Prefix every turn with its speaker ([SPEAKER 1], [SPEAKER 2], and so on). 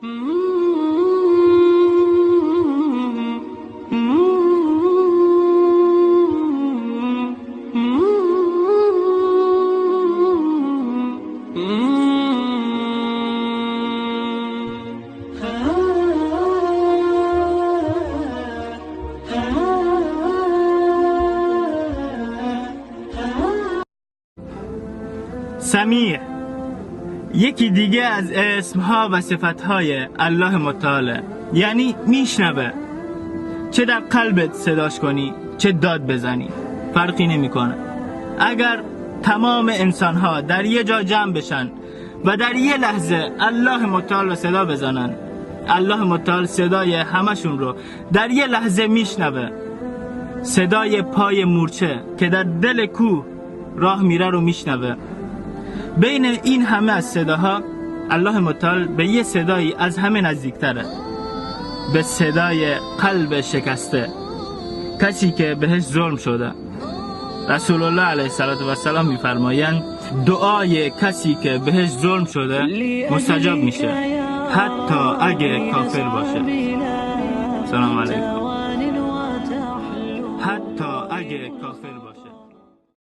[SPEAKER 1] سمیع یکی دیگه از اسمها و صفتهای الله متعال، یعنی میشنوه. چه در قلبت صداش کنی چه داد بزنی فرقی نمیکنه. اگر تمام انسانها در یه جا جمع بشن و در یه لحظه الله متعال رو صدا بزنن، الله متعال صدای همشون رو در یه لحظه میشنوه. صدای پای مورچه که در دل کوه راه میره رو میشنوه. بین این همه از صداها الله متعال به یه صدایی از همه نزدیکتره، به صدای قلب شکسته، کسی که بهش ظلم شده. رسول الله علیه السلام میفرمایند دعای کسی که بهش ظلم شده مستجاب میشه، حتی اگه کافر باشه. سلام علیکم. حتی اگه کافر باشه.